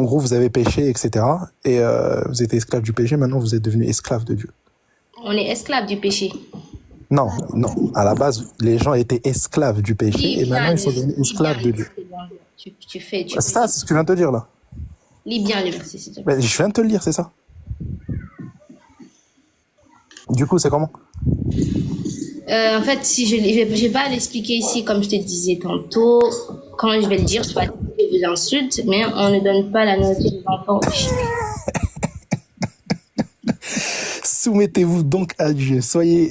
gros, vous avez péché, etc. Et vous étiez esclave du péché, maintenant vous êtes devenu esclave de Dieu. On est esclave du péché. Non, non. À la base, les gens étaient esclaves du péché et maintenant ils sont devenus esclaves de Dieu. Tu fais. Ça, c'est ce que je viens de te dire là. Lis bien le verset, s'il te plaît. Je viens de te le lire, c'est ça. Du coup, c'est comment? En fait, si je vais pas l'expliquer ici, comme je te disais tantôt. Quand je vais le dire, je vais vous insulte, mais on ne donne pas la nourriture des enfants aux chiens. Soumettez-vous donc à Dieu,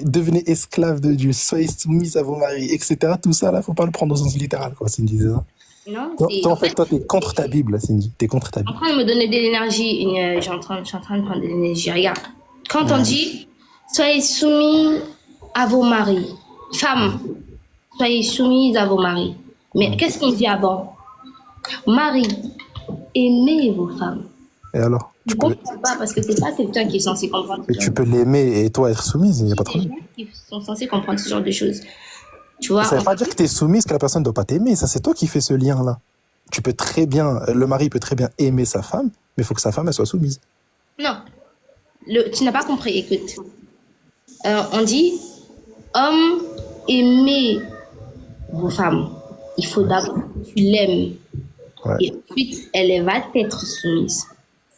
devenez esclaves de Dieu, soyez soumis à vos maris, etc. Tout ça, là, faut pas le prendre au sens littéral, quoi, Cindy, c'est ça? Non, toi, en fait, toi, t'es contre ta Bible, Cindy, t'es contre ta en Bible. train de me donner de l'énergie, je suis en train de prendre de l'énergie. Regarde, quand on dit, soyez soumis à vos maris, femmes, soyez soumises à vos maris. Mais qu'est-ce qu'on dit avant? Marie, aimez vos femmes. Et alors? Tu comprends pas parce que c'est pas quelqu'un qui est censé comprendre. Mais tu peux l'aimer et toi être soumise, il n'y a pas de problème. Qui sont censés comprendre ce genre de choses. Tu vois, ça veut pas dire que tu es soumise, que la personne ne doit pas t'aimer. Ça, c'est toi qui fais ce lien-là. Le mari peut très bien aimer sa femme, mais il faut que sa femme, elle soit soumise. Non. Tu n'as pas compris, écoute. On dit, homme, aimez vos femmes. Il faut d'abord que tu l'aimes. Ouais. Et ensuite, elle va être soumise.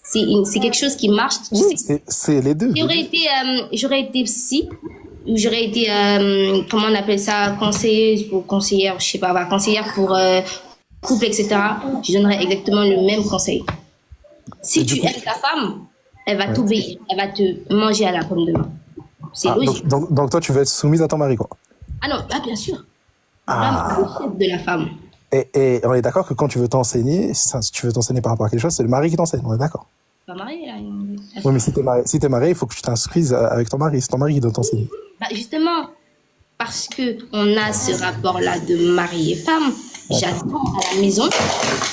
C'est quelque chose qui marche. Oui, c'est les deux. J'aurais été psy, ou j'aurais été, comment on appelle ça, conseilleuse ou conseillère, je sais pas, conseillère pour couple, etc. Je donnerais exactement le même conseil. Si tu aimes ta femme, elle va t'obéir, elle va te manger à la pomme de main. C'est logique. Donc toi, tu veux être soumise à ton mari, quoi. Ah non, bien sûr. Vraiment, le chef de la femme. Et on est d'accord que quand tu veux t'enseigner, si tu veux t'enseigner par rapport à quelque chose, c'est le mari qui t'enseigne, on est d'accord. Pas mariée, là. Oui, mais si t'es marié, il faut que tu t'instruises avec ton mari. C'est ton mari qui doit t'enseigner. Bah justement, parce que on a ce rapport-là de mari et femme, j'attends à la maison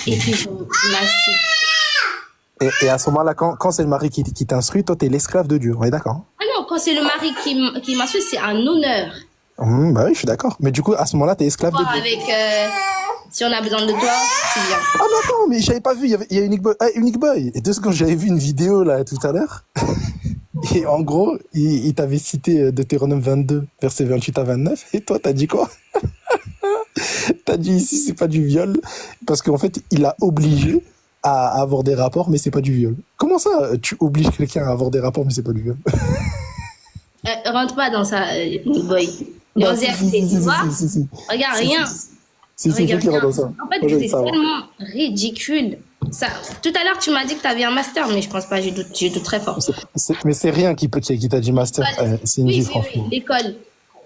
et puis je m'assieds. Et à ce moment-là, quand c'est le mari qui t'instruit, toi, t'es l'esclave de Dieu, on est d'accord? Ah non, quand c'est le mari qui m'instruit, c'est un honneur. Bah oui, je suis d'accord. Mais du coup, à ce moment-là, t'es esclave de Dieu. Avec, si on a besoin de toi, c'est bien. Ah mais attends, mais j'avais pas vu, il y a Unique Boy. Et 2 secondes, j'avais vu une vidéo là tout à l'heure. Et en gros, il t'avait cité Deutéronome 22, versets 28 à 29. Et toi, t'as dit quoi? T'as dit ici, c'est pas du viol. Parce qu'en fait, il a obligé à avoir des rapports, mais c'est pas du viol. Comment ça, tu obliges quelqu'un à avoir des rapports, mais c'est pas du viol? Rentre pas dans ça, boy. Les Non, 11 RT, tu vois? Regarde, rien. C'est qui rentre dans ça? En fait, c'est tellement ridicule. Ça, tout à l'heure, tu m'as dit que tu avais un master, mais je pense pas, je doute très fort. Mais c'est rien qui t'a dit master, Cindy, franchement. Oui, l'école,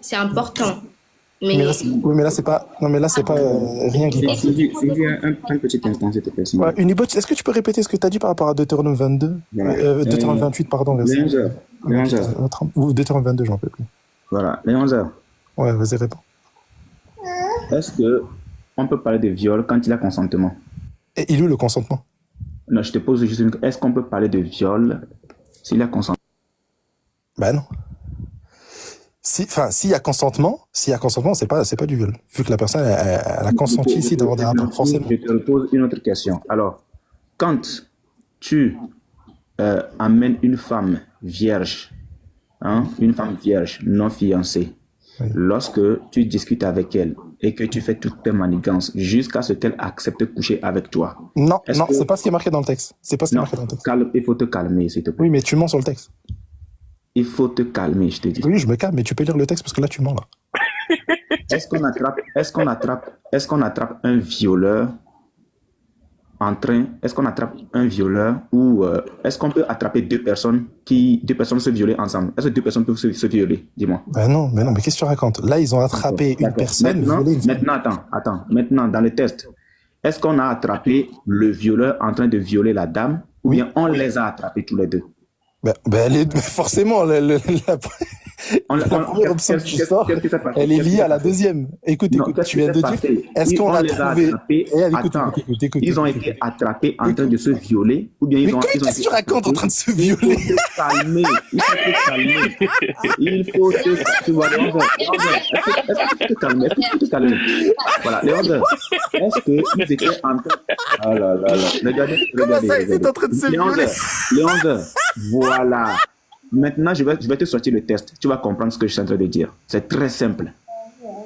c'est important. Mais là, c'est pas rien qui passe. Cindy, un petit instant, s'il te plaît. Ouais, Unibot, est-ce que tu peux répéter ce que tu as dit par rapport à Deutéronome 22 Deutéronome 28, pardon. Les 11 heures. Ou Deutéronome 22, j'en peux plus. Voilà, les 11 heures. Ouais, vas-y, réponds. Est-ce qu'on peut parler de viol quand il y a consentement? Et il est où le consentement? Non, je te pose juste une question. Est-ce qu'on peut parler de viol s'il y a consentement? Ben non. S'il y a consentement, c'est pas du viol. Vu que la personne, elle a consenti ici d'avoir des rapports, forcément. Je te pose une autre question. Alors, quand tu amènes une femme vierge, une femme vierge non fiancée, oui. Lorsque tu discutes avec elle et que tu fais toutes tes manigances jusqu'à ce qu'elle accepte de coucher avec toi. Non, c'est pas ce qui est marqué dans le texte. C'est pas ce qui est marqué dans le texte. Il faut te calmer, s'il te plaît. Oui, mais tu mens sur le texte. Il faut te calmer, je te dis. Oui, je me calme, mais tu peux lire le texte parce que là, tu mens, là. Est-ce qu'on attrape un violeur est-ce qu'on attrape un violeur ou est-ce qu'on peut attraper deux personnes se violer ensemble? Est-ce que 2 personnes peuvent se violer? Dis-moi. Non, mais qu'est-ce que tu racontes? Là, ils ont attrapé une personne. Maintenant, attends. Maintenant, dans le test, est-ce qu'on a attrapé le violeur en train de violer la dame ou bien on les a attrapés tous les deux? Forcément, la première option qui sort, elle est liée à la deuxième. Écoute, tu viens de dire, est-ce qu'on l'a trouvé? Écoute, ils ont été attrapés en train de se violer ou bien ils ont été... Qu'est-ce que tu racontes en train de se violer? Il faut te calmer. Voilà, les ordres. Est-ce qu'ils étaient en train... Ah là là là. Regardez, Comment regardez, ça, ils étaient en train de se violer? Les 11 heures. Voilà. Maintenant, je vais te sortir le test. Tu vas comprendre ce que je suis en train de dire. C'est très simple.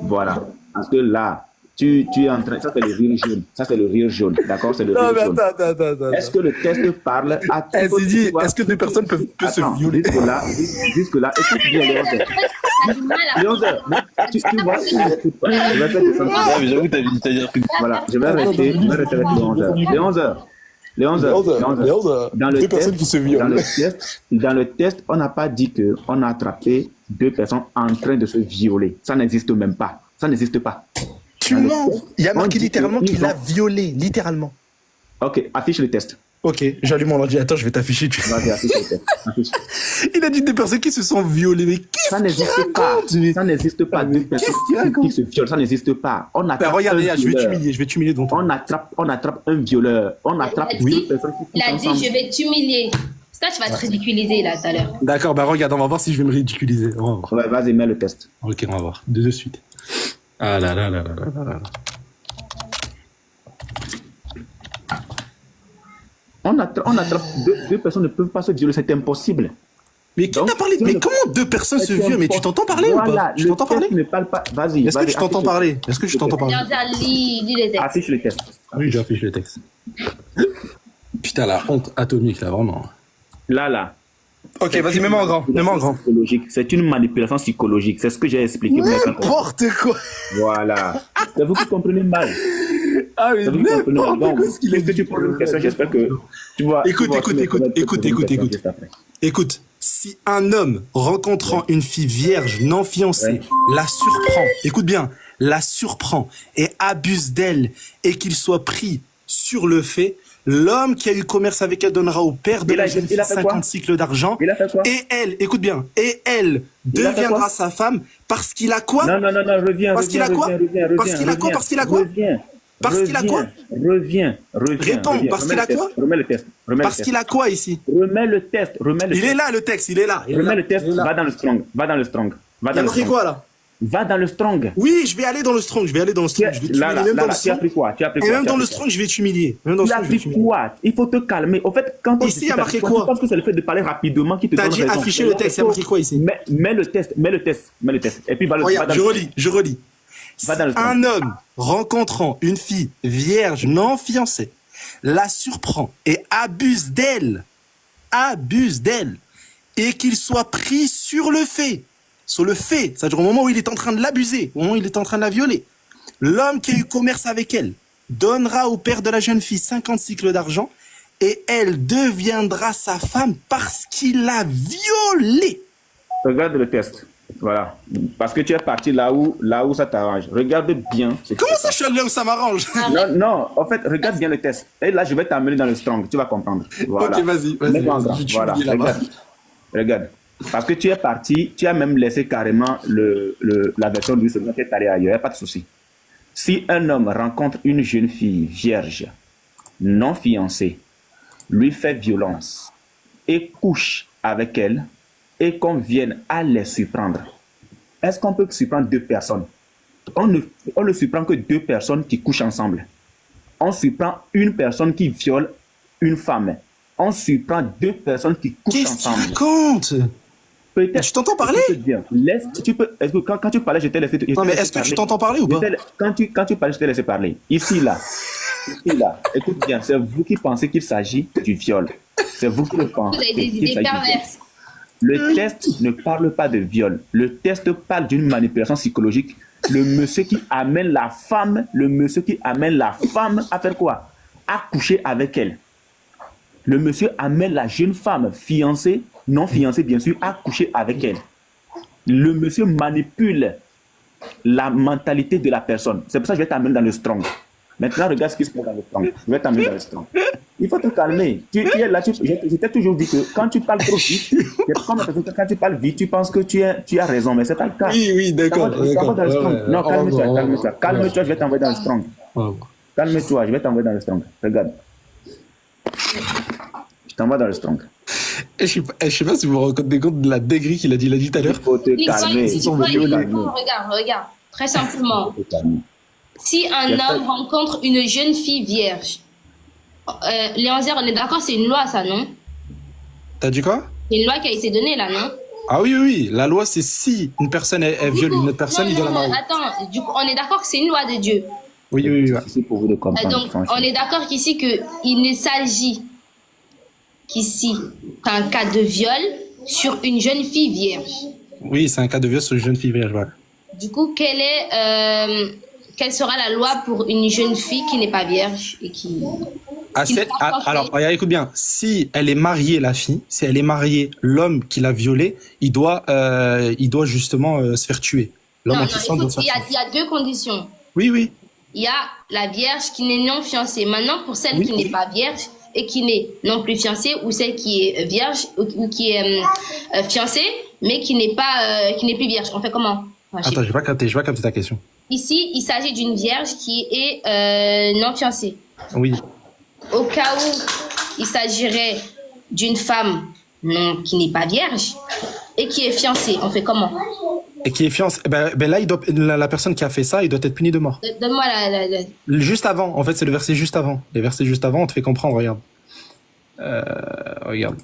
Voilà. Parce que là, tu es en train... Ça, c'est le rire jaune. Ça, c'est le rire jaune. D'accord? C'est le Non, rire mais jaune. attends. Est-ce que le test parle à tout? Elle s'est dit, est-ce que deux personnes peuvent se violer? Jusque-là, écoute bien les 11 heures. Les 11 heures. Tu vois, tu n'écoutes pas. Je vais faire descendre. Ah, mais j'avoue, t'as dit un truc. Voilà, je vais rester avec les 11 heures. Les 11 heures. Les 11 heures. Les 11 heures. Dans le Deux test, personnes qui se violent. dans le test, on n'a pas dit qu'on a attrapé deux personnes en train de se violer. Ça n'existe même pas. Ça n'existe pas. Tu Dans le mens. test, Il y a on marqué dit littéralement qu'ils qu'il a ont- violé, littéralement. Ok, affiche le test. Ok, j'allume mon ordinateur, je vais t'afficher. Vas-y, affiche le test. Affiche. Il a dit des personnes qui se sont violées. Mais qu'est-ce Ça qu'il n'existe pas. raconte, lui? Ça n'existe pas. Deux personnes qu'est-ce qu'il raconte? qui se violent. Ça n'existe pas. On Ben, attrape regarde, un je vais violeur. t'humilier devant toi. On attrape un violeur. On attrape Il a dit- deux personnes qui Il a couchent dit, ensemble. je vais t'humilier. Ça, tu vas te ridiculiser là tout à l'heure. D'accord, bah regarde, on va voir si je vais me ridiculiser. On va voir. Ouais, vas-y, mets le test. Ok, on va voir. De suite. Ah là là là là là là là. On attrape deux personnes ne peuvent pas se violer. C'est impossible. Mais qui Donc, t'a parlé? c'est Mais le- comment deux personnes se C'est violent? Mais tu impossible. t'entends parler ou pas? Voilà, Tu le t'entends parler? test ne parle pas. Vas-y. Est-ce que vas-y, tu t'entends affiche- parler? Est-ce que tu t'entends parler? Regarde, lis les textes. Affiche le test. Oui, j'affiche le texte. Putain, la honte atomique, là, vraiment. Là. Ok, vas-y, mets-moi en grand. Mets-moi en grand. Psychologique. C'est une manipulation psychologique. C'est ce que j'ai expliqué. N'importe quoi. Voilà. C'est vous qui comprenez mal. Ah, mais C'est vous qui comprenez mal. n'importe Donc, quoi ce qu'il a puisque tu dit. poses une question, j'espère que tu vois. Écoute, tu vois écoute, aussi écoute, me connaître, écoute, poser une écoute, question écoute. juste après. Écoute, si un homme rencontrant une fille vierge non fiancée Ouais. la surprend, écoute bien, la surprend et abuse d'elle et qu'il soit pris sur le fait, l'homme qui a eu commerce avec elle donnera au père de Il a- la jeune il fille a fait quoi 50 cycles d'argent. Il a fait quoi? Et elle, écoute bien, et elle Il a fait deviendra quoi? sa femme parce qu'il a quoi? Non, reviens. Parce qu'il a quoi? Parce qu'il a quoi? Parce qu'il a quoi? Reviens. Parce qu'il a quoi? Reviens. Réponds, parce qu'il a quoi? Remets le test. Parce qu'il a quoi ici? Remets le test. Il est là le texte, il est là. Il est Remets là. le test. Il est là. Va dans le strong. Va dans le strong. Va Il y dans a le marqué strong. quoi là? Va dans le strong. Oui, je vais aller dans le strong, je vais aller dans le strong. Je vais t'humilier même dans le Tu as strong. pris quoi? Tu as pris Et quoi? même Tu as dans le pris quoi? strong, je vais t'humilier. Même dans le Tu as strong, je vais pris t'humilier. quoi? Il faut te calmer. Au fait, quand on Ici, il y a discute marqué avec toi, quoi? je pense que c'est le fait de parler rapidement qui te T'as donne dit raison. afficher le texte, il y a marqué quoi ici? Mets le test. Et puis va Regarde, dans je le- relis. Va dans le strong. Un homme rencontrant une fille vierge non fiancée la surprend et abuse d'elle, et qu'il soit pris sur le fait, c'est-à-dire au moment où il est en train de l'abuser, au moment où il est en train de la violer, l'homme qui a eu commerce avec elle donnera au père de la jeune fille 50 cycles d'argent et elle deviendra sa femme parce qu'il l'a violée. Regarde le test. Voilà. Parce que tu es parti là où ça t'arrange. Regarde bien. Comment ça, je suis allé où ça m'arrange? Non. En fait, regarde bien le test. Et là, je vais t'amener dans le strong. Tu vas comprendre. Voilà. Ok, vas-y. Mets-toi en grand. Je vais Voilà. t'humilier là-bas. Regarde. Parce que tu es parti, tu as même laissé carrément la version du second qui est allé ailleurs. Il n'y a pas de souci. Si un homme rencontre une jeune fille vierge, non fiancée, lui fait violence et couche avec elle, et qu'on vienne à les surprendre, est-ce qu'on peut surprendre deux personnes? On ne surprend que deux personnes qui couchent ensemble. On surprend une personne qui viole une femme. On surprend deux personnes qui couchent Qu'est-ce qu'il ensemble. raconte? Peut-être. Tu t'entends parler? Je peux te dire, est-ce que quand tu parlais, je t'ai laissé. Non, mais est-ce que tu t'entends parler ou pas? Quand tu parlais, je t'ai laissé parler. Ici, là, écoute bien, c'est vous qui pensez qu'il s'agit du viol. C'est vous qui le Vous pensez. avez des qu'il idées s'agit du viol. perverses. Le test ne parle pas de viol. Le test parle d'une manipulation psychologique. Le monsieur qui amène la femme à faire quoi? À coucher avec elle. Le monsieur amène la jeune femme fiancée, non fiancée bien sûr, à coucher avec elle. Le monsieur manipule la mentalité de la personne. C'est pour ça que je vais t'amener dans le strong. Maintenant, regarde ce qui se passe dans le strong. Je vais t'amener dans le strong. Il faut te calmer. Tu es là, je t'ai toujours dit que quand tu parles trop vite, quand tu parles vite, tu penses que tu as raison, mais ce n'est pas le cas. Oui, d'accord. Dans le strong. Non, calme-toi. Calme-toi, je vais t'envoyer dans le strong. Calme-toi, je vais t'envoyer dans le strong. Regarde. Je t'envoie dans le strong. Je sais pas si vous vous rendez compte de la dégrée qu'il a dit tout à Il l'heure. faut te calmer. Regarde. Très simplement. Si un homme rencontre une jeune fille vierge, Léonzer, on est d'accord, c'est une loi, ça, non? T'as dit quoi? C'est une loi qui a été donnée, là, non? Ah oui, oui, oui. La loi, c'est si une personne elle viole une autre personne, il doit la marier. Attends, du coup, on est d'accord que c'est une loi de Dieu. Oui, oui, oui. Ouais. C'est pour vous de comprendre. Donc, franchement. on est d'accord qu'ici, il ne s'agit qu'ici qu'un cas de viol sur une jeune fille vierge. Oui, c'est un cas de viol sur une jeune fille vierge. Voilà. Du coup, quelle sera la loi pour une jeune fille qui n'est pas vierge et qui... Alors, regarde, écoute bien. Si elle est mariée, la fille, si elle est mariée, l'homme qui l'a violée, il doit justement se faire tuer. L'homme Non, en non, question doit écoute, se faire tuer. il y a deux conditions. Oui, oui. Il y a la vierge qui n'est non fiancée. Maintenant, pour celle Oui. qui n'est pas vierge et qui n'est non plus fiancée, ou celle qui est vierge ou qui est fiancée, mais qui n'est plus vierge, on fait comment? Enfin, Attends, je vais pas capter ta question. Ici, il s'agit d'une vierge qui est non fiancée. Oui. Au cas où il s'agirait d'une femme qui n'est pas vierge et qui est fiancée, on fait comment? Et qui est fiancé. Ben là, la personne qui a fait ça, il doit être puni de mort. Donne-moi Juste avant, en fait, c'est le verset juste avant. Les versets juste avant, on te fait comprendre, regarde. Regarde.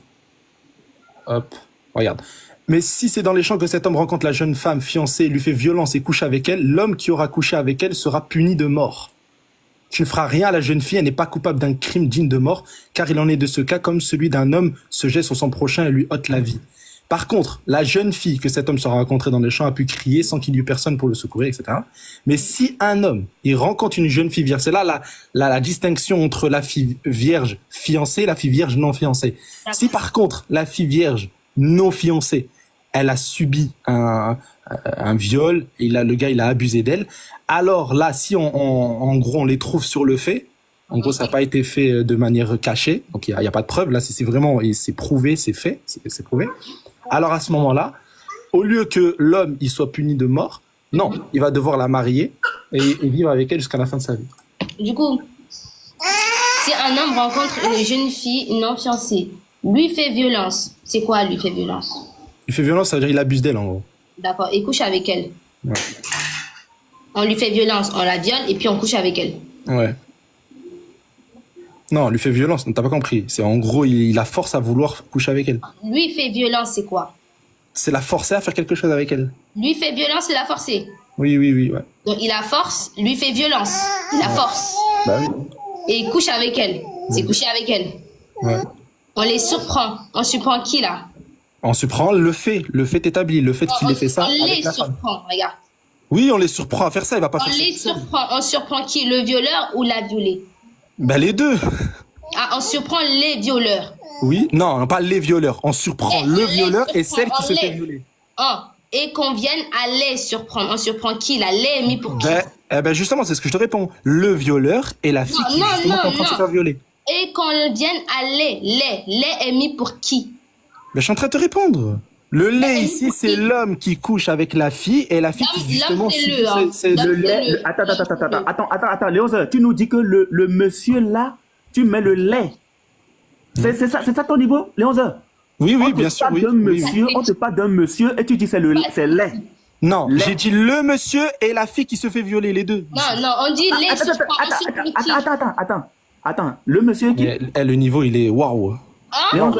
Hop, regarde. Mais si c'est dans les champs que cet homme rencontre la jeune femme fiancée, lui fait violence et couche avec elle, l'homme qui aura couché avec elle sera puni de mort. Tu ne feras rien à la jeune fille, elle n'est pas coupable d'un crime digne de mort, car il en est de ce cas comme celui d'un homme se jette sur son prochain et lui ôte la vie. Par contre, la jeune fille que cet homme sera rencontré dans les champs a pu crier sans qu'il y ait personne pour le secourir, etc. Mais si un homme, il rencontre une jeune fille vierge, c'est là la distinction entre la fille vierge fiancée et la fille vierge non fiancée. Si par contre, la fille vierge non fiancée, elle a subi un viol, et le gars, il a abusé d'elle, alors là, si en gros, on les trouve sur le fait, en gros, ça n'a pas été fait de manière cachée, donc il y a pas de preuve, là, c'est vraiment, c'est prouvé, c'est fait, c'est prouvé. Alors à ce moment-là, au lieu que l'homme il soit puni de mort, non, il va devoir la marier et vivre avec elle jusqu'à la fin de sa vie. Du coup, si un homme rencontre une jeune fille non fiancée, lui fait violence, c'est quoi lui fait violence? Il fait violence, ça veut dire il abuse d'elle en gros. D'accord, il couche avec elle. Ouais. On lui fait violence, on la viole et puis on couche avec elle. Ouais. Non, lui fait violence, t'as pas compris. C'est en gros, il la force à vouloir coucher avec elle. Lui fait violence, c'est quoi? C'est la forcer à faire quelque chose avec elle. Lui fait violence, c'est la forcer. Oui, oui, oui, ouais. Donc il la force, lui fait violence, il la force. Bah oui. Et il couche avec elle. C'est coucher avec elle. Ouais. On les surprend. On surprend qui là? On surprend le fait établi, le fait qu'il ait fait ça On avec les la femme. surprend, regarde. Oui, on les surprend à faire ça, il va pas On faire les ça. surprend. On surprend qui? Le violeur ou la violée? Bah les deux. Ah, on surprend les violeurs. Oui, non, pas les violeurs. On surprend le violeur et celle qui se fait les. violer. Et qu'on vienne à les surprendre. On surprend qui là? Les est mis pour qui? Ben justement, c'est ce que je te réponds. Le violeur et la fille qui est justement en train de se faire violer. Et qu'on vienne à les. Les est mis pour qui? Mais je suis en train de te répondre. Le lait ici, c'est l'homme qui couche avec la fille et la fille qui justement... C'est le lait. Attends, Léonze, tu nous dis que le monsieur là, tu mets le lait. C'est ça ton niveau, Léonze? Oui, oui, bien sûr, oui. On te parle d'un monsieur et tu dis c'est lait. Non, j'ai dit le monsieur et la fille qui se fait violer, les deux. Non, on dit les Attends, le monsieur qui... Le niveau, il est waouh. Léonze,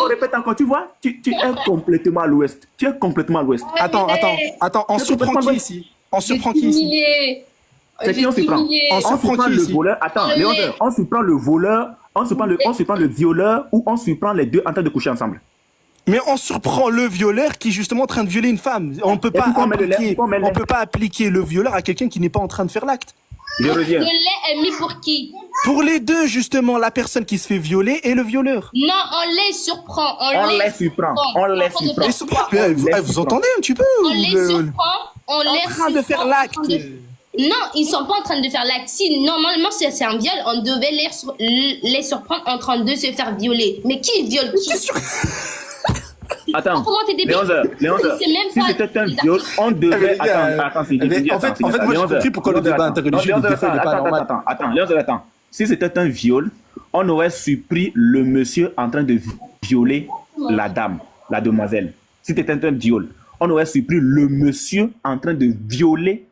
répète encore, tu vois, tu es complètement à l'ouest. Attends, on surprend qui ici? On surprend qui ici? C'est qui on surprend? On surprend le voleur. Attends, Léonze, on surprend le voleur, on surprend le violeur ou on surprend les deux en train de coucher ensemble? Mais on surprend le violeur qui est justement en train de violer une femme. On peut pas appliquer le violeur à quelqu'un qui n'est pas en train de faire l'acte. Je reviens. Le lait est mis pour qui? Pour les deux, justement, la personne qui se fait violer et le violeur. Non, on les surprend. On les surprend. Vous entendez un petit peu? On les surprend. On les en train de faire l'acte. Non, ils sont pas en train de faire l'acte. Si normalement c'est un viol, on devait les surprendre en train de se faire violer. Mais qui viole qui? Attends, comment t'es débile? Léonze, si c'était un viol, on devait... Attends, en fait, moi, j'ai compris pourquoi le débat interreligieux n'est pas normal. Attends, Léonze, attends. Si c'était un viol, on aurait surpris le monsieur en train de violer la dame, la demoiselle. Si c'était un viol, on aurait surpris le monsieur en train de violer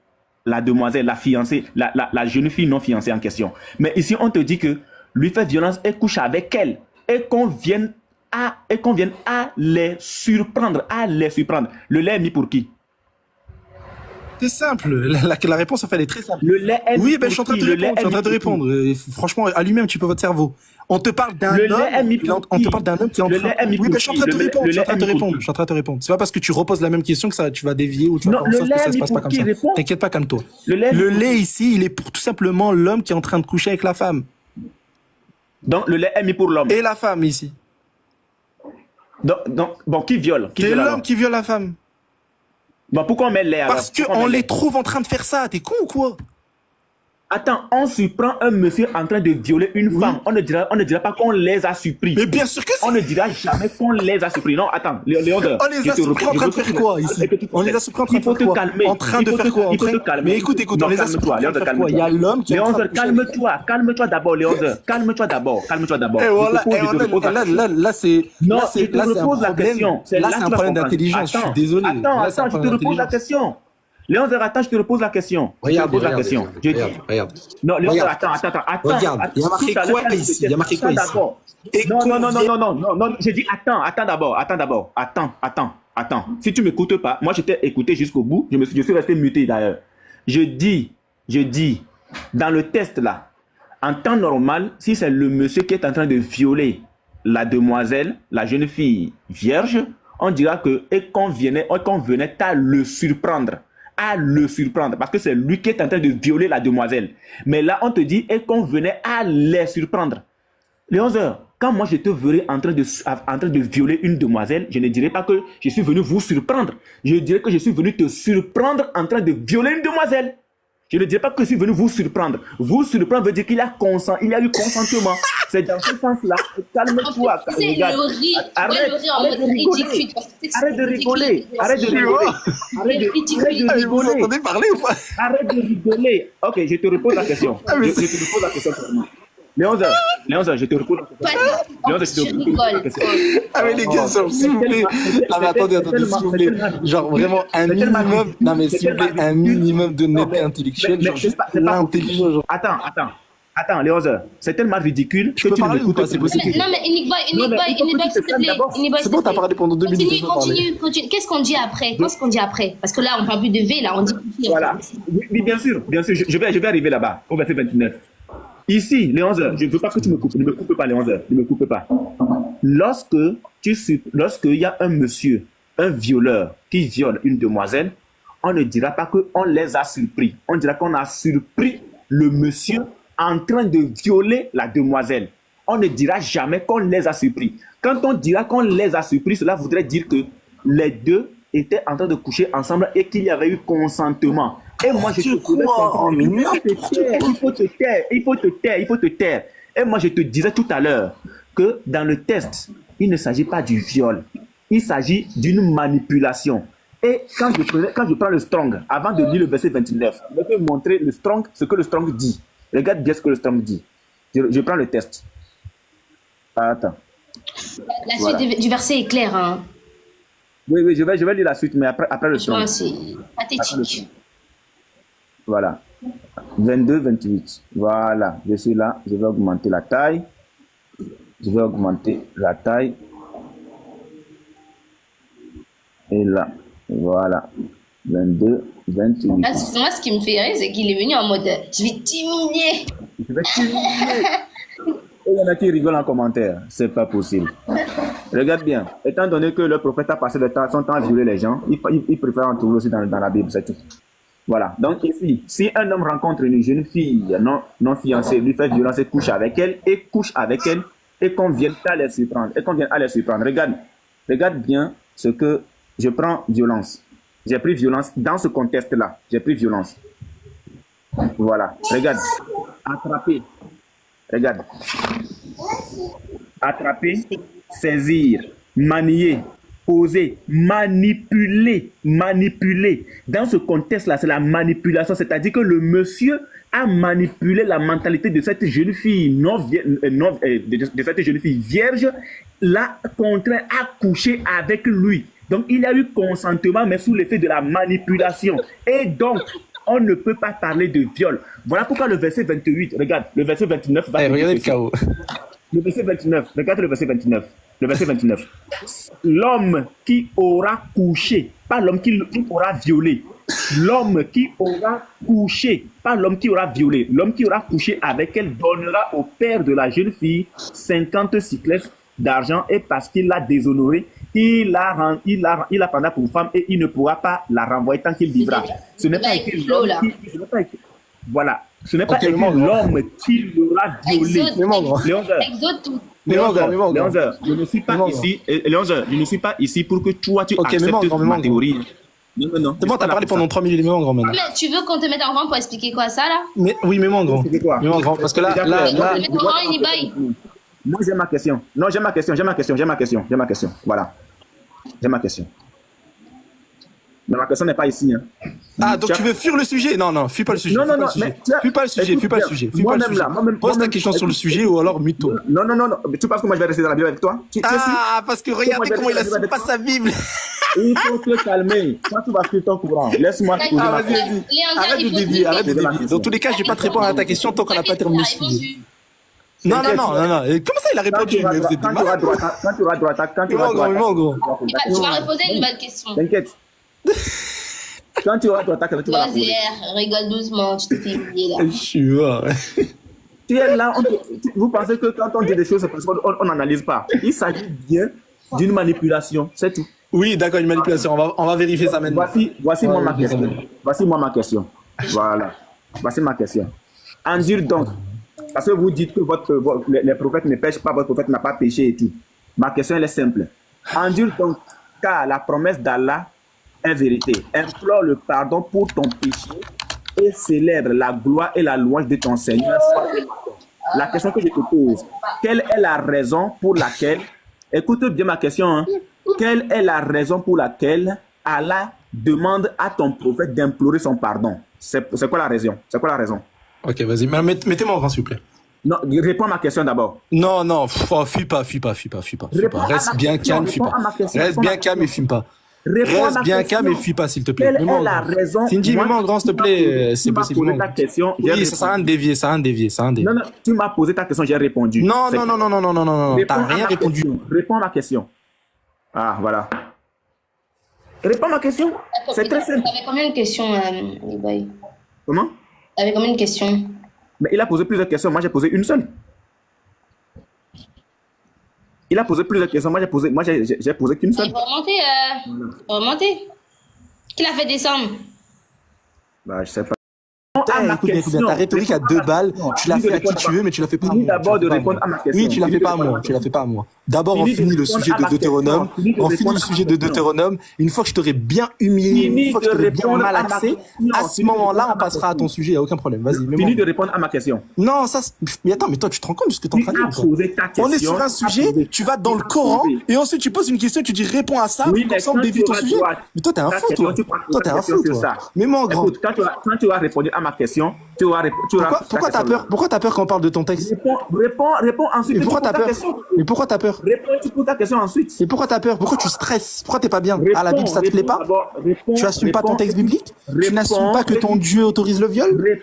la demoiselle, la fiancée, la jeune fille non fiancée en question. Mais ici, on te dit que lui fait violence et couche avec elle, et qu'on vienne à les surprendre, Le lait est mis pour qui? C'est simple. La réponse, en fait, elle est très simple. Le lait est mis Oui, pour je suis en train qui? de te Le répondre. lait Je suis en train est de mis pour qui? répondre. Franchement, allume un petit peu votre cerveau. On te parle d'un Le lait est mis homme. pour On qui? te parle d'un homme qui est en Le train. lait est mis Oui, pour mais je suis en train de qui? te répondre. Le Je suis en train de te lait est mis pour répondre. qui? Je suis en train de te répondre. C'est pas parce que tu reposes la même question que ça, tu vas dévier ou tu vas Non, faire en le sorte que lait ça est se mis passe pas pour comme qui? ça. Réponds. T'inquiète pas, calme-toi. Le lait est mis Le pour qui? lait ici, il est pour tout simplement l'homme qui est en train de coucher avec la femme. Donc, le lait est mis pour l'homme. Et la femme ici. Donc, bon, qui viole? Qui C'est viole l'homme alors? qui viole la femme. Bon, pourquoi on met le lait alors? Parce Pourquoi on qu'on met le les lait? trouve en train de faire ça. T'es con ou quoi? Attends, on surprend un monsieur en train de violer une femme. On ne dira pas qu'on les a surpris. Mais bien sûr que On ne c'est. dira jamais qu'on les a surpris. Non, attends, Léon, On les a surpris en train de faire quoi ici? On les a surpris en train de faire quoi? Il faut te calmer. En train de faire quoi? Il faut te calmer. Mais écoute, Non, on les a surpris en train calme-toi, de Léon, faire quoi? Il y a calme-toi. l'homme qui est en Léon, train de coucher. calme-toi d'abord, Léon. Calme-toi d'abord. Et voilà, là, c'est Non, là, je te là, c'est un repose la problème. question. C'est Là, là c'est que un tu vas problème comprendre. d'intelligence. Je suis désolé. Attends, Là, c'est un je te problème repose la d'intelligence. question. Léon, attends, je te repose la question. Je te repose la question. Je dis- Regarde. Non, Léon, Regarde. attends. Regarde, il y a marqué Tout à quoi l'heure, ici? Il y a marqué quoi attends ici? d'abord. Et Non. J'ai dit attends d'abord. Attends. Si tu m'écoutes pas, moi je t'ai écouté jusqu'au bout. Je suis resté muté d'ailleurs. Je dis, dans le test là, en temps normal, si c'est le monsieur qui est en train de violer la demoiselle, la jeune fille vierge, on dira que et qu'on venait à le surprendre. Parce que c'est lui qui est en train de violer la demoiselle. Mais là, on te dit et qu'on venait à les surprendre. Les 11 heures, quand moi je te verrai en train de violer une demoiselle, je ne dirai pas que je suis venu vous surprendre. Je dirais que je suis venu te surprendre en train de violer une demoiselle. Je ne dirais pas que je suis venu vous surprendre. Vous surprendre veut dire qu'il y a eu consentement. C'est dans ce sens-là. Calme-toi. Tu sais, Regarde. le rire Arrête en mode ridicule. Arrête de rigoler. Arrête de Vous rigoler. entendez parler ou pas? Arrête de rigoler. Ok, je te repose la question. mais Je te repose la question pour moi. Léon, je te repose la question. Léon, je te repose la question. Ah mais les gars, s'il vous plaît. Ah mais attendez, s'il vous plaît. Genre vraiment un minimum. Non mais s'il vous plaît, un minimum de netteté intellectuelle. Genre juste l'intelligence. Genre. Attends, Léon, c'est tellement ridicule que peux tu ne parler ou m'écoutes pas? pas. C'est possible. Non, mais Enigboy, s'il te plaît. Enigboy, C'est bon, t'as parlé pendant 2 minutes. Continue. Qu'est-ce qu'on dit après? Parce que là, on parle plus de V, là, on dit... Voilà. Oui, bien sûr. Je vais arriver là-bas, au verset 29. Ici, les 11 heures, je ne veux pas que tu me coupes. Ne me coupe pas, les 11 heures. Ne me coupe pas. Lorsqu'il y a un monsieur, un violeur, qui viole une demoiselle, on ne dira pas qu'on les a surpris. On dira qu'on a surpris le monsieur en train de violer la demoiselle. On ne dira jamais qu'on les a surpris. Quand on dira qu'on les a surpris, cela voudrait dire que les deux étaient en train de coucher ensemble et qu'il y avait eu consentement. Et moi, je te crois, mais il faut te taire. Et moi, je te disais tout à l'heure que dans le test, il ne s'agit pas du viol. Il s'agit d'une manipulation. Et quand je prends le strong, avant de lire le verset 29, je vais te montrer ce que le strong dit. Regarde bien ce que le strong dit. Je prends le test. Attends. La suite du verset est claire, hein. Oui, je vais lire la suite, mais après le strong. C'est pathétique. Voilà. 22, 28. Voilà. Je suis là. Je vais augmenter la taille. Et là. Voilà. 22, 28. Là, moi, ce qui me fait rire, c'est qu'il est venu en mode je vais diminuer. Je vais t'humilier. Et il y en a qui rigolent en commentaire. C'est pas possible. Regarde bien. Étant donné que le prophète a passé son temps à violer les gens, il préfère en trouver aussi dans la Bible. C'est tout. Voilà. Donc ici, si un homme rencontre une jeune fille non fiancée, lui fait violence et couche avec elle, et qu'on vienne à les surprendre. Regarde bien ce que je prends violence. J'ai pris violence dans ce contexte-là. Voilà. Regarde. Attraper. Regarde. Attraper, saisir, manier, poser, manipuler. Dans ce contexte-là, c'est la manipulation. C'est-à-dire que le monsieur a manipulé la mentalité de cette jeune fille de cette jeune fille vierge, l'a contraint à coucher avec lui. Donc, il y a eu consentement, mais sous l'effet de la manipulation. Et donc, on ne peut pas parler de viol. Voilà pourquoi le verset 28, regarde, le verset 29 va... Regardez le chaos. Le verset 29, regarde le verset 29. Le verset 29. L'homme qui aura couché, pas l'homme qui aura violé. L'homme qui aura couché, pas l'homme qui aura violé. L'homme qui aura couché avec elle donnera au père de la jeune fille 50 cycles d'argent et parce qu'il l'a déshonorée, il la prendra pour femme et il ne pourra pas la renvoyer tant qu'il vivra. Ce n'est pas écrit l'homme qui... Ce n'est pas écrit... Voilà. Ce n'est pas écrit l'homme qui l'aura violé. Léonzeur, je ne suis pas ici. Léonzeur, je ne suis pas ici pour que toi tu acceptes ma théorie. Non. C'est bon, t'as parlé pendant 3 minutes, mais en grand maintenant. Mais tu veux qu'on te mette en grand pour expliquer quoi ça là? Mais oui, mais moi en grand. Mais en grand, parce que là. Moi j'ai ma question. Non, j'ai ma question. Voilà. J'ai ma question. Mais ma question n'est pas ici. Hein. Ah, donc tu veux fuir le sujet? Non, fuis pas le sujet. Non, fuis pas le sujet. Pose ta question sur le sujet ou alors mute-toi. Non. Mais tu penses que moi je vais rester dans la Bible avec toi? Parce que regardez comment il a pas sa Bible. Il faut te calmer. Quand tu vas suivre ton courant, laisse-moi te poser ma question. Arrête de dévier. Dans tous les cas, je vais pas te répondre à ta question tant qu'on n'a pas terminé ce sujet. Non. Comment ça, il a répondu? Quand tu auras droit, tu vas reposer une bonne question. T'inquiète. Quand tu auras droit, tu vas la poser. Rigole doucement, tu t'es oublié là. Je suis mort. Tu es là, vous pensez que quand on dit des choses, c'est parce qu'on n'analyse pas. Il s'agit bien d'une manipulation, c'est tout. Oui, d'accord, une manipulation. On va vérifier ça maintenant. Voici moi ma question. Voilà. Voici ma question. Endure donc. Parce que vous dites que les prophètes ne pêchent pas, votre prophète n'a pas péché et tout. Ma question, elle est simple. Endure donc, car la promesse d'Allah est vérité. Implore le pardon pour ton péché et célèbre la gloire et la louange de ton Seigneur. La question que je te pose, quelle est la raison pour laquelle, écoute bien ma question, hein, quelle est la raison pour laquelle Allah demande à ton prophète d'implorer son pardon? C'est quoi la raison? Ok, vas-y, mettez-moi en grand, s'il vous plaît. Non, réponds à ma question d'abord. Non, fuis pas. Reste bien calme, fuis pas. Reste bien calme et fume pas. Reste bien calme et fuis pas, s'il te plaît. Quelle est la raison? Cindy, mets-moi en grand, s'il te plaît. C'est possible. Oui, ça sert à rien de dévier, Non, tu m'as posé ta question, j'ai répondu. Non. T'as rien répondu. Réponds à ma question. Ah, voilà. Réponds à ma question. C'est très simple. T'avais combien de questions, Liboy? Comment? T'avais combien de questions? Mais il a posé plusieurs questions, moi j'ai posé une seule. Il a posé plusieurs questions, moi j'ai posé qu'une seule. Il faut remonter. Qui l'a fait descendre? Bah, je sais pas. Écoute bien, ta rhétorique à 2 balles, tu l'as fait à qui tu veux, mais tu l'as fait pas à moi. D'abord de répondre à ma question. Oui, tu l'as fait pas à moi. D'abord, on finit le sujet de Deutéronome. Une fois que je t'aurai bien humilié, une fois que je t'aurai bien malaxé, à ce moment-là, on passera à ton sujet, il n'y a aucun problème. Vas-y, Finis de répondre à ma question. Non, mais attends, mais toi, tu te rends compte de ce que tu es en train de dire? On est sur un sujet, tu vas dans le Coran, et ensuite tu poses une question, tu dis réponds à ça, comme ça on dévie ton sujet. Mais toi, t'es un fou, toi. Mets-moi en grand. Quand tu as répondu à ma question, tu auras... Pourquoi t'as peur quand on parle de ton texte? Réponds ensuite. Mais pourquoi t'as peur? Réponds, tu poses ta question ensuite. Et pourquoi t'as peur? Pourquoi tu stresses? Pourquoi t'es pas bien? La Bible, ça te plaît pas? Tu assumes pas ton texte biblique? Tu n'assumes pas que ton Dieu autorise le viol?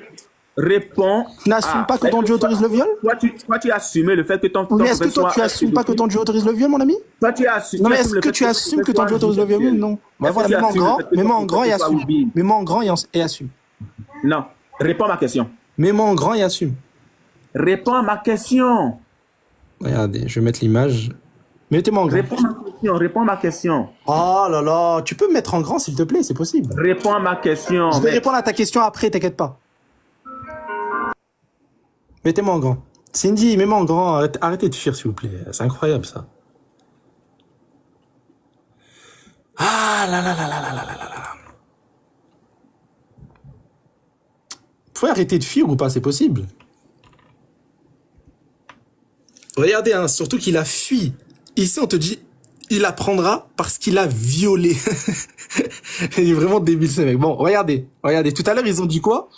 Réponds. Tu n'assumes pas que ton Dieu autorise le viol? Toi, tu as assumé le fait que ton... Mais est-ce que toi, tu assumes pas que ton Dieu autorise le viol, mon ami? Toi, tu as assumé... Non, mais est-ce que tu assumes que ton Dieu autorise le viol ou non? Bah voilà, mets-moi en grand et assume. Mets-moi en grand et assume. Non, réponds à ma question. Mets-moi en grand et assume. Réponds à ma question. Regardez, je vais mettre l'image. Mettez-moi en grand. Réponds à ma question. Oh là là, tu peux me mettre en grand s'il te plaît, c'est possible. Réponds à ma question. Je vais répondre à ta question après, t'inquiète pas. Mettez-moi en grand. Cindy, mets-moi en grand. Arrêtez de fuir s'il vous plaît. C'est incroyable ça. Ah là là là là là là là là. Vous pouvez arrêter de fuir ou pas, c'est possible. Regardez, hein, surtout qu'il a fui. Ici, on te dit, il apprendra parce qu'il a violé. Il est vraiment débile, ce mec. Bon, regardez. Tout à l'heure, ils ont dit quoi?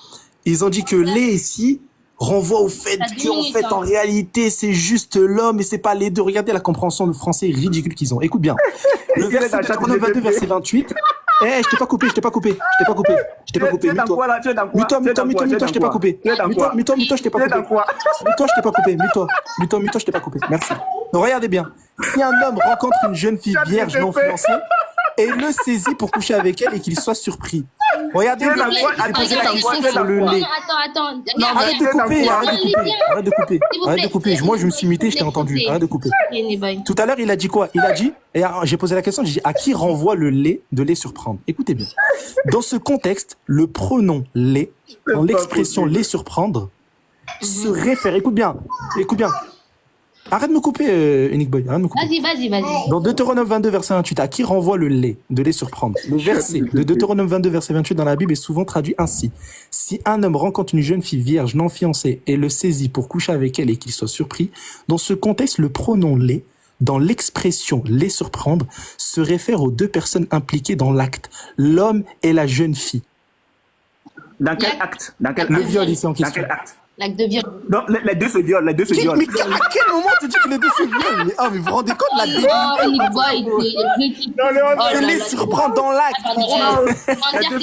Ils ont dit que les ici renvoie au fait qu'en fait, en réalité, c'est juste l'homme et c'est pas les deux. Regardez la compréhension de français ridicule qu'ils ont. Écoute bien. Le verset 22, verset 28. Eh, je t'ai pas coupé, je t'ai pas coupé, je t'ai pas coupé, je t'ai pas coupé. Tu es dans quoi là? Tu es dans quoi? Mute-toi, je t'ai pas coupé. Tu es dans quoi? Mute-toi, je t'ai pas Tu es coupé. dans quoi? Mute-toi, je t'ai pas coupé. Mute-toi, je t'ai pas coupé. Merci. Donc, regardez bien. Si un homme rencontre une jeune fille vierge non fiancée et le saisit pour coucher avec elle et qu'il soit surpris. Regardez Tu es bien. dans quoi? J'ai posé la Attends, question tu es sur dans le quoi? lait. Attends. Arrête de couper, arrête de couper. Arrête de couper. Moi, je me suis muté, je t'ai entendu. Arrête de couper. Tout à l'heure, il a dit quoi? Il a dit, et j'ai posé la question, j'ai dit, à qui renvoie le lait de les surprendre? Écoutez bien. Dans ce contexte, le pronom lait, dans l'expression les surprendre, se réfère, écoute bien. Arrête de me couper, Unique Boy, arrête de me couper. Vas-y. Dans Deutéronome 22, verset 28, à qui renvoie le lait de les surprendre? Le verset de Deutéronome 22, verset 28 dans la Bible est souvent traduit ainsi. Si un homme rencontre une jeune fille vierge non fiancée et le saisit pour coucher avec elle et qu'il soit surpris, dans ce contexte, le pronom lait, dans l'expression les surprendre, se réfère aux deux personnes impliquées dans l'acte, l'homme et la jeune fille. Dans quel acte? Le viol ici en Dans question. quel acte? L'acte de viol. Non, les deux se violent, Mais à quel moment tu dis que les deux se violent? Mais vous vous rendez compte la débile? Oh, Nick Boy, C'est les surprendre dans l'acte. Les deux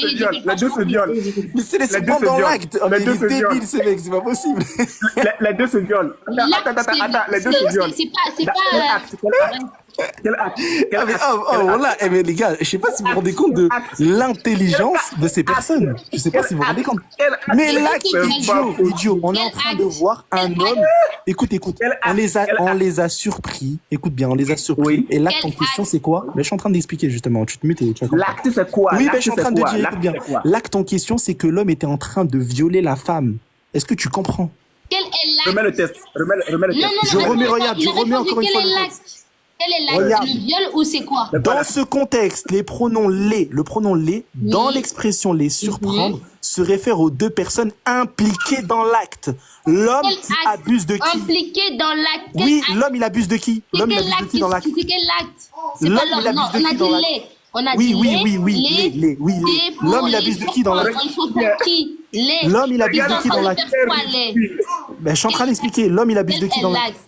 se violent. Mais c'est les surprendre dans l'acte. Oh, mais il est débile ce mec, c'est pas possible. Les deux se violent. Attends, les deux se violent. C'est pas. Quel acte? Ah, mais, voilà. Eh, mais les gars, je sais pas si vous vous rendez compte de l'intelligence de ces personnes. Je sais pas si vous vous rendez compte. Mais l'acte, idiot. On est en train de voir un homme. Écoute. On les a surpris. Écoute bien, on les a surpris. Oui. Et l'acte en question, c'est quoi? Mais je suis en train d'expliquer justement. Tu te mutes et tu vas comprendre. L'acte, c'est quoi? Oui, mais je suis en train de dire, écoute bien. L'acte en question, c'est que l'homme était en train de violer la femme. Est-ce que tu comprends? Quel est l'acte? Remets le test. Remets le test. Je remets encore une fois le texte. Quel est l'acte? Regarde. Le viol ou c'est quoi? Dans ce contexte, le pronom les, dans l'expression les surprendre, se réfère aux deux personnes impliquées dans l'acte. L'homme Quel qui acte? abuse de qui? Impliqué dans l'acte. Quel Oui, acte? l'homme il abuse de qui? C'est L'homme il quel abuse de qui dans l'acte? C'est quel acte? C'est L'homme, pas il l'homme, non, abuse de on a qui dans dit l'acte? les. On a Oui, dit oui, les. oui, oui, les. L'homme il abuse de qui dans l'acte? Il faut pour qui? Les. L'homme il abuse de qui dans l'acte? Ben, je suis en train d'expliquer. L'homme il abuse de qui dans l'acte?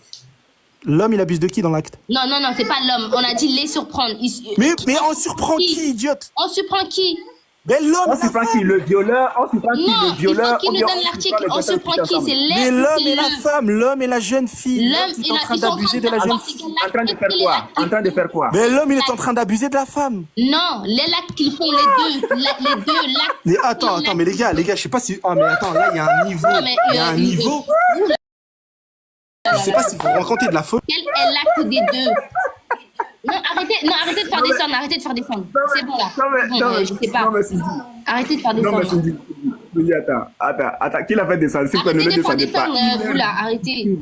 L'homme il abuse de qui dans l'acte? Non, c'est pas l'homme. On a dit les surprendre. Mais on surprend qui, idiote? On surprend qui? Ben l'homme, On surprend qui? Le violeur? On surprend qui? Non, Le violeur? il faut qu'il nous donne l'article. On surprend qui? C'est les. mais l'homme et la femme, l'homme et la jeune fille. L'homme, L'homme est en train d'abuser de la jeune fille. En train de faire quoi? En train de faire quoi? Mais l'homme il est en train d'abuser de la femme. Non, les actes qu'ils font les deux. Les deux, l'acte. Mais attends, mais les gars, je sais pas si. Ah, mais attends, là, il y a un niveau. Il y a un niveau. Je sais pas si vous racontez de la faute. Quel est l'acte des deux? Non, arrêtez de faire descendre. Arrêtez de faire descendre. C'est bon là. Je sais pas. Non, mais Cindy. Arrêtez de faire Non, mais descendre. Cindy, attends. Qui l'a fait descendre? S'il vous plaît, ne Arrêtez le de faire descendez pas. descendre, vous là. Arrêtez.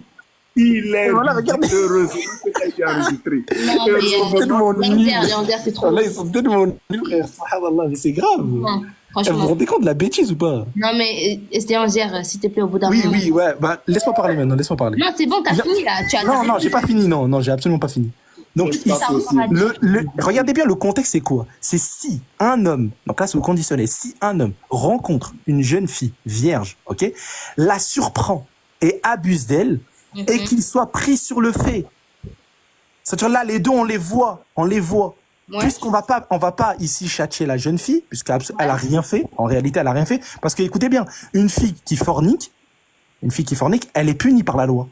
Il est Voilà, regardez. heureux. C'est ça qui a enregistré. Non, mais Tellement nul. Léander, c'est trop. Là, ils sont tellement nuls, frère. Subhanallah, mais c'est grave. Non, Vous vous franchement. rendez compte de la bêtise ou pas? Non, mais Léander, s'il te plaît, au bout d'un moment. Oui, ouais. Bah, laisse-moi parler maintenant, laisse-moi parler. Non, c'est bon, t'as fini là. Tu as Non, j'ai pas fini, non, j'ai absolument pas fini. Donc, C'est pas ici, possible. regardez bien le contexte, c'est quoi? C'est si un homme, donc là c'est au conditionnel, si un homme rencontre une jeune fille vierge, ok, la surprend et abuse d'elle, et qu'il soit pris sur le fait. C'est-à-dire là, les deux, on les voit. Ouais. Puisqu'on va pas ici châtier la jeune fille, puisqu'elle a rien fait. En réalité, elle a rien fait. Parce que, écoutez bien, une fille qui fornique, elle est punie par la loi.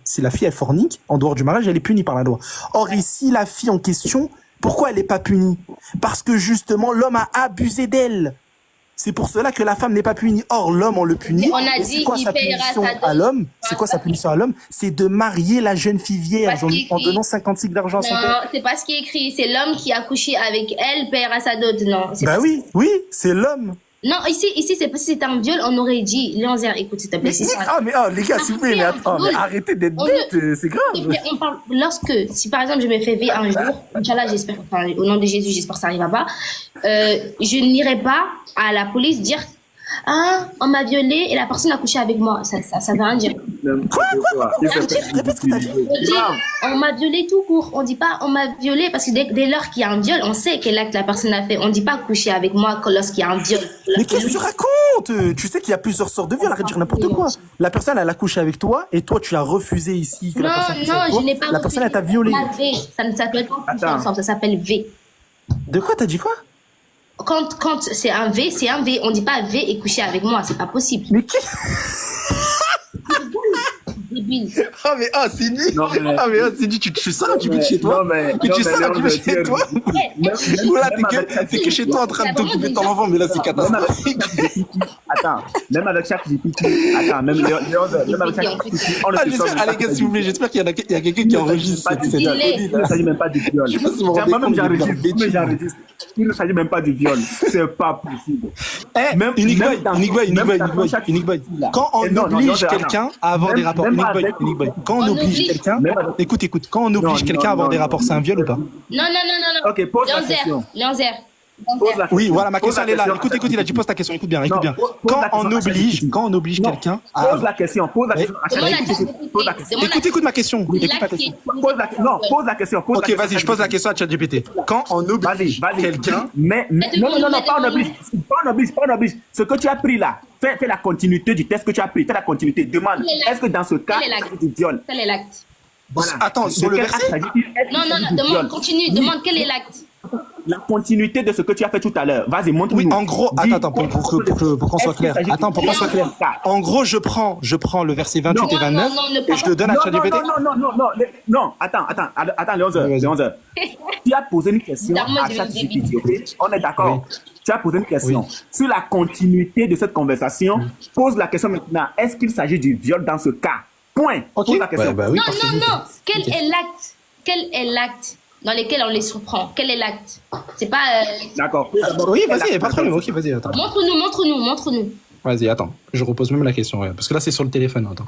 Si la fille, elle fornique, en dehors du mariage, elle est punie par la loi. Or, ici, la fille en question, pourquoi elle n'est pas punie? Parce que, justement, l'homme a abusé d'elle. C'est pour cela que la femme n'est pas punie. Or, l'homme, on le punit. On a Et dit c'est quoi qu'il sa paiera punition sa dot. à l'homme? C'est quoi sa punition à l'homme? C'est de marier la jeune fille vierge Parce qu'il en écrit- donnant 50 cycles d'argent à son Non, père. c'est pas ce qui est écrit. C'est l'homme qui a couché avec elle, paiera sa dot. Non, c'est Bah pas oui, c'est l'homme. Non, ici, c'est pas si c'était un viol, on aurait dit, Léander, écoute, s'il te plaît, c'est ça. Les gars, s'il vous plaît, mais attends, mais arrêtez d'être bête, c'est grave. On parle, si par exemple je me fais V un jour, Inch'Allah, j'espère, enfin, au nom de Jésus, j'espère que ça n'arrivera pas, je n'irai pas à la police dire, ah, on m'a violée et la personne a couché avec moi. Ça veut rien dire. Répète ce que t'as dit. On dit, on m'a violée tout court. On dit pas, on m'a violée parce que dès lors qu'il y a un viol, on sait quel acte la personne a fait. On dit pas coucher avec moi lorsqu'il y a un viol. Mais qu'est-ce que tu racontes? Tu sais qu'il y a plusieurs sortes de viol, arrête de dire n'importe quoi. La personne, elle a couché avec toi et toi, tu as refusé ici que la personne couche avec toi. je n'ai pas La personne, elle t'a violé. La V, ça ne s'appelle pas coucher ensemble, ça s'appelle V. De quoi? T'as dit quoi? Quand c'est un V, c'est un V. On dit pas V et coucher avec moi, c'est pas possible. Mais qui? Débile. Ah mais Cindy, Non, mais- Cindy, tu te fais ça, tu vis chez toi. Non, mais Tu fais non, ça, mais tu Léon, vis chez toi. même- Voilà, même avec t'es que chez toi en train de t'occuper de ton enfant, mais là c'est Même avec catastrophique. ChatGPT, attends, même avec ChatGPT, attends, même avec ChatGPT, on ne Ah, te sort j'espère, même allez pas gars, s'il vous plaît, j'espère qu'il y a quelqu'un qui enregistre cette Il scène. est- Il ne s'agit même pas du viol. Je sais pas si vous vous rendez Moi-même, compte de j'enregistre. leur J'enregistre. Il ne s'agit même pas du viol. C'est pas possible. Même- Unique même boy, dans- unique boy, même dans chaque- unique boy. là. Quand on Et non, non, oblige non, quelqu'un à avoir même- des rapports, même unique boy, avec- unique boy. Quand on On oblige oblige. quelqu'un, Même avec- écoute, quand on oblige Non, quelqu'un à avoir non, des non, rapports, c'est un viol ou pas? Non. Ok, pose la Léonzer. question. Léonzer. Pose la Oui, question. voilà, ma Pose question la elle est là. question. Écoute, il a dit pose ta question, écoute bien. Non, pose Quand la question on à ChatGPT. oblige Non, quelqu'un Pose la question. Pose la Ouais. question. à Demande à ChatGPT. ChatGPT. Pose la question. Demande à- Écoute ma question. Écoute ma Like question. it. Pose la question. Non, pose la question. Pose la Ok, question à vas-y, je pose la ChatGPT. question à ChatGPT. Quand on oblige Vas-y. quelqu'un, Mais non, pas on oblige. Pas on oblige. Ce que tu as pris là, fais la continuité du test que tu as pris. Fais la continuité. Demande, Quel est l'acte? est-ce que dans ce cas, Quel est l'acte? c'est du viol? Quel est l'acte? Voilà. Attends, sur De le quel verset? acte s'agit-il? Est-ce qu'il Non, s'agit du demande, viol? continue, Oui. demande quel est l'acte. La continuité de ce que tu as fait tout à l'heure. Vas-y, montre-nous. oui, en gros, Dis- attends, pour qu'on soit Est-ce qu'il clair. s'agit Attends, du pour qu'on viol? soit clair. En gros, je prends le verset 28 et Non, 29 non, ne et je le donne à Non, ChatGPT. non, attends, Léonzer. Tu as posé une question Darmo, à je vais ChatGPT, ok? On est d'accord. Oui. Tu as posé une question. Oui. Sur la continuité de cette conversation, pose la question maintenant. Est-ce qu'il s'agit du viol dans ce cas? Point. Ok. Pose la question. Bah oui, Non, parce que non. Quel est l'acte? Quel est l'acte dans lequel on les surprend? Quel est l'acte? C'est pas. Oui, D'accord. vas-y, y a pas de problème. Ok, vas-y, attends. Montre-nous. Vas-y, attends. Je repose même la question, ouais, parce que là, c'est sur le téléphone. Attends.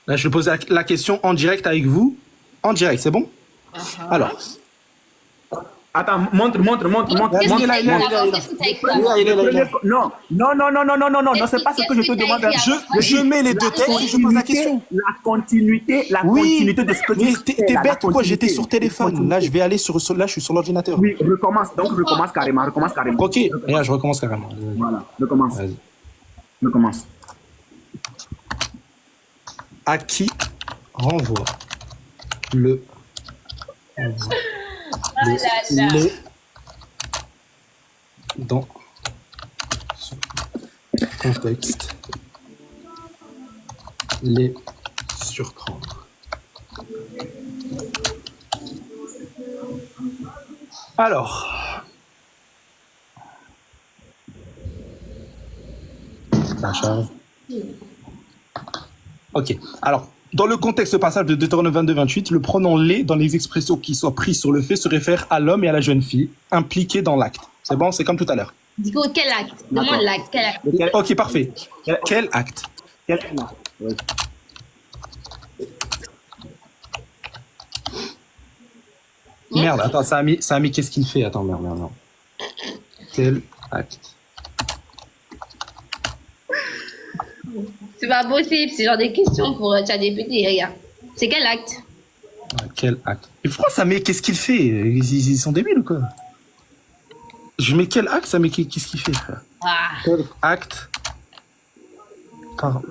Là, je pose la question en direct avec vous. En direct, c'est bon? Alors. Attends, montre. Qu'est-ce il est que là, t'as il est là, écrit il est là. avant? Qu'est-ce que t'as écrit Il est là, avant? il est là, il est là. Non, c'est pas ce que je te demande. Je mets les deux textes et je pose la question. La continuité Oui, de ce que tu mais fais, t'es la bête ou quoi? J'étais continuité. sur téléphone. Là, je vais aller sur là, je suis sur l'ordinateur. Oui, recommence carrément. Ok, là, je recommence carrément. Voilà, recommence. Vas-y. Recommence. À qui renvoie le les dans ce contexte les surprendre. Alors, ça charge. Ok. Alors, dans le contexte passage de Deutéronome 22-28, le pronom les dans les expressions qui soient prises sur le fait se réfère à l'homme et à la jeune fille impliqués dans l'acte. C'est bon, c'est comme tout à l'heure. Dico, quel acte? Demande D'accord. l'acte. Quel acte? Quel- Ok, parfait. quel- Quel acte? quel- Oui. Merde, attends, ça a mis qu'est-ce qu'il fait? Attends, merde. Quel acte? C'est pas possible, c'est genre des questions pour ChatGPT, regarde. C'est quel acte? Quel acte? Et pourquoi ça met qu'est-ce qu'il fait? Ils sont débiles ou quoi? Je mets quel acte, ça met qu'est-ce qu'il fait, frère? Ah. Quel acte? Pardon.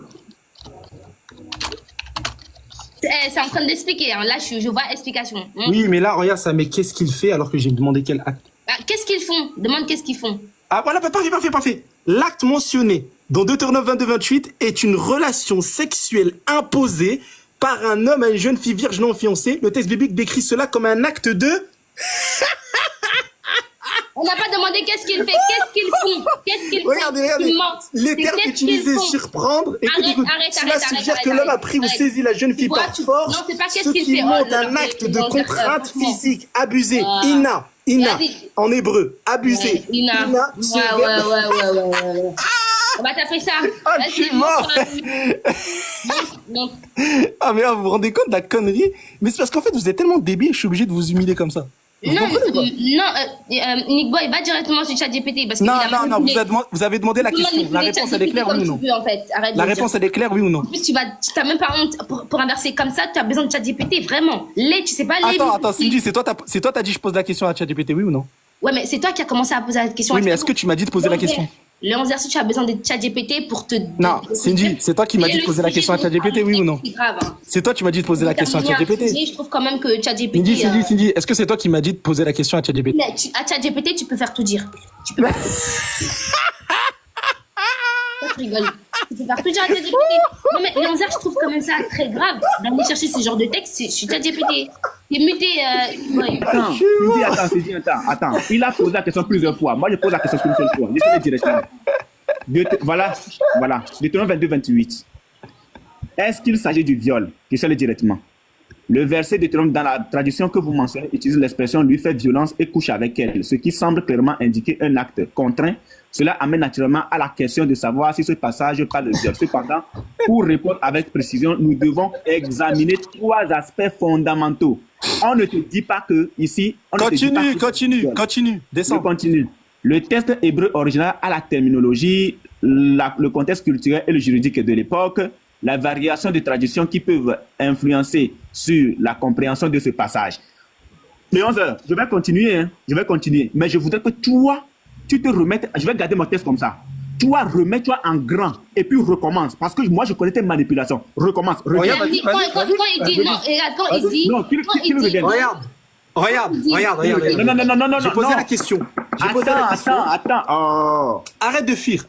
C'est en train d'expliquer, hein. Là je vois explication. Oui, mais là, regarde, ça met qu'est-ce qu'il fait alors que j'ai demandé quel acte. Ah, qu'est-ce qu'ils font? Demande qu'est-ce qu'ils font. Ah voilà, parfait. L'acte mentionné dans Deutéronome 22-28 est une relation sexuelle imposée par un homme à une jeune fille vierge non fiancée. Le texte biblique décrit cela comme un acte de... On n'a pas demandé qu'est-ce qu'ils font. Qu'est-ce qu'ils font? Qu'est-ce qu'ils font? Regardez. Ils mentent. Les C'est termes qu'est-ce utilisés, qu'ils font? surprendre. Arrête, Cela suggère que l'homme a pris ou arrête. saisi la jeune fille Tu vois, par tu- force, non, c'est pas qu'est-ce ce qu'il qui fait. montre Oh, un non, acte non, de non, contrainte franchement. physique abusé. Ah. Ina, Vas-y. en hébreu, abusé. Ouais, Ina. ce Ouais. verbe- On va taper ça. Ah, Vas-y, je suis mort. montre. Ah mais vous vous rendez compte de la connerie? Mais c'est parce qu'en fait vous êtes tellement débile, je suis obligé de vous humilier comme ça. Vous Non, comprenez ou pas? Nick Boy, va directement sur ChatGPT parce que Non, vous avez demandé la question. La réponse elle est claire, oui ou non? En fait. Arrête La de réponse dire. elle est claire, oui ou non? En plus, tu t'as même pas honte pour inverser comme ça, tu as besoin de ChatGPT, vraiment. Tu sais pas les. Attends, Cindy, c'est toi t'as dit je pose la question à ChatGPT, oui ou non? Ouais, mais c'est toi qui as commencé à poser la question. Oui, mais est-ce que tu m'as dit de poser la question? Le 11h, si tu as besoin de ChatGPT pour te... Non, Cindy, c'est toi qui m'as dit de poser la question à ChatGPT, oui ou non? C'est grave. Hein. C'est toi qui m'as dit de poser la question à ChatGPT. Je trouve quand même que ChatGPT... Cindy, est-ce que c'est toi qui m'as dit de poser la question à ChatGPT? À ChatGPT, tu peux faire tout dire. Tu peux... Je rigole. Tu peux faire tout dire à ChatGPT. Non, mais le 11h, je trouve quand même ça très grave d'aller chercher ce genre de texte. Je suis ChatGPT. T'es muté. Ouais. Attends. Il a posé la question plusieurs fois. Moi, je pose la question plusieurs fois. Laissez-le directement. Voilà. Deutéronome 22-28. Est-ce qu'il s'agit du viol? Je sais le directement. Le verset Deutéronome dans la traduction que vous mentionnez utilise l'expression lui fait violence et couche avec elle, ce qui semble clairement indiquer un acte contraint. Cela amène naturellement à la question de savoir si ce passage parle de viol. Cependant, pour répondre avec précision, nous devons examiner 3 aspects fondamentaux. On ne te dit pas que ici... Continue. Descends. Je continue. Le texte hébreu original a la terminologie, le contexte culturel et le juridique de l'époque, la variation de traditions qui peuvent influencer sur la compréhension de ce passage. Mais 11h, je vais continuer, mais je voudrais que toi, tu te remettes, je vais garder mon texte comme ça. Toi, remets-toi en grand et puis recommence. Parce que moi, je connais tes manipulations. Recommence. Regarde, quand il dit, non, regarde, quand il dit... Non, Regarde. Non. J'ai posé la question. Attends. Oh. Arrête de fuir.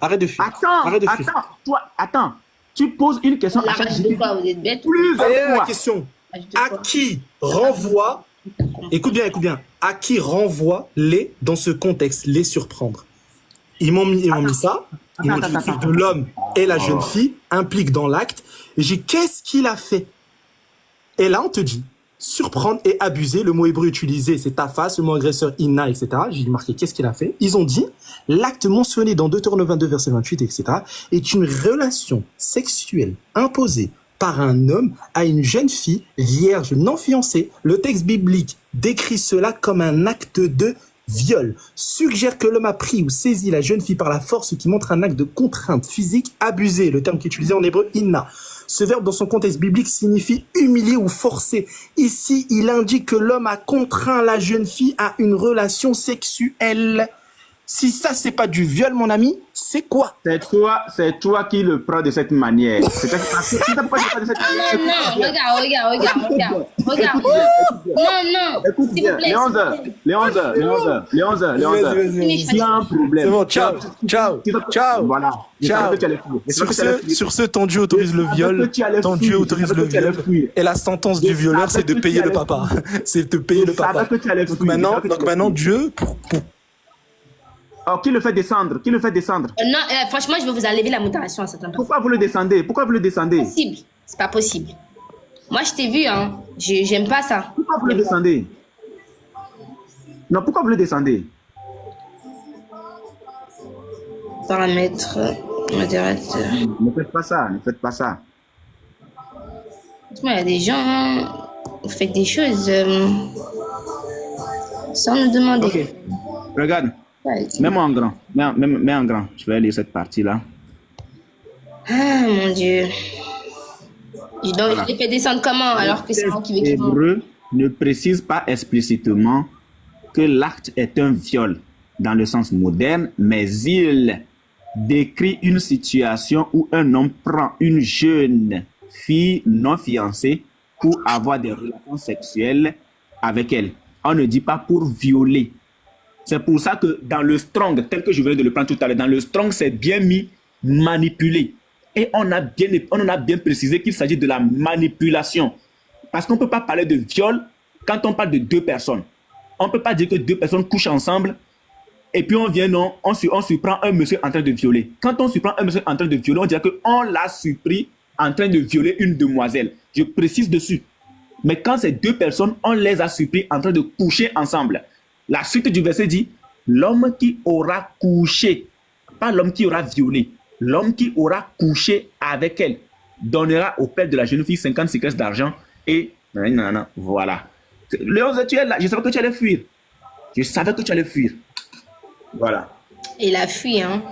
Attends. Tu poses une question à chaque de quoi, vous êtes bête? La question. À qui renvoie... Écoute bien. À qui renvoie les, dans ce contexte, les surprendre? Ils m'ont mis ça. Ils m'ont dit que l'homme et la jeune fille impliquent dans l'acte. Et j'ai dit, qu'est-ce qu'il a fait? Et là, on te dit, surprendre et abuser. Le mot hébreu utilisé, c'est tafas, le mot agresseur, inna, etc. J'ai marqué, qu'est-ce qu'il a fait? Ils ont dit, l'acte mentionné dans Deutéronome 22, verset 28, etc., est une relation sexuelle imposée par un homme à une jeune fille vierge non fiancée. Le texte biblique décrit cela comme un acte de viol, suggère que l'homme a pris ou saisi la jeune fille par la force, ce qui montre un acte de contrainte physique abusé, le terme qui est utilisé en hébreu inna. Ce verbe dans son contexte biblique signifie humilier ou forcer. Ici, il indique que l'homme a contraint la jeune fille à une relation sexuelle. Si ça, c'est pas du viol, mon ami, c'est quoi? C'est toi qui le prends de cette manière. Pourquoi je de cette manière? Non, regarde. Non. Écoute bien, les 11h. Il y a un problème. C'est bon, ciao. Voilà. Sur ce, ton Dieu autorise le viol. Ton Dieu autorise le viol. Et la sentence du violeur, c'est de payer le papa. C'est de payer le papa. Donc maintenant, Dieu, pour Oh, qui le fait descendre? Non, franchement, je vais vous enlever la modération à certains. Pourquoi vous le descendez? C'est pas possible. Moi, je t'ai vu, hein. J'aime pas ça. Pourquoi vous le descendez? Non, pourquoi vous le descendez? Paramètres, modérateur. Ne faites pas ça. Il y a des gens, vous faites des choses sans nous demander. Ok. Regarde. Mets-moi en grand. Mets en grand. Je vais lire cette partie-là. Ah, mon Dieu. Je les fais descendre comment alors que c'est moi qui vais quitter. L'hébreu ne précise pas explicitement que l'acte est un viol dans le sens moderne, mais il décrit une situation où un homme prend une jeune fille non fiancée pour avoir des relations sexuelles avec elle. On ne dit pas pour violer. C'est pour ça que dans le Strong, tel que je venais de le prendre tout à l'heure, dans le Strong, c'est bien mis manipuler. Et on en a bien précisé qu'il s'agit de la manipulation. Parce qu'on ne peut pas parler de viol quand on parle de 2 personnes. On ne peut pas dire que 2 personnes couchent ensemble et puis on surprend un monsieur en train de violer. Quand on surprend un monsieur en train de violer, on dirait qu'on l'a surpris en train de violer une demoiselle. Je précise dessus. Mais quand ces 2 personnes, on les a surpris en train de coucher ensemble. La suite du verset dit, l'homme qui aura couché, pas l'homme qui aura violé, l'homme qui aura couché avec elle donnera au père de la jeune fille 50 séquelles d'argent et voilà. Léon, tu es là, je savais que tu allais fuir. Voilà. Il a fui, hein.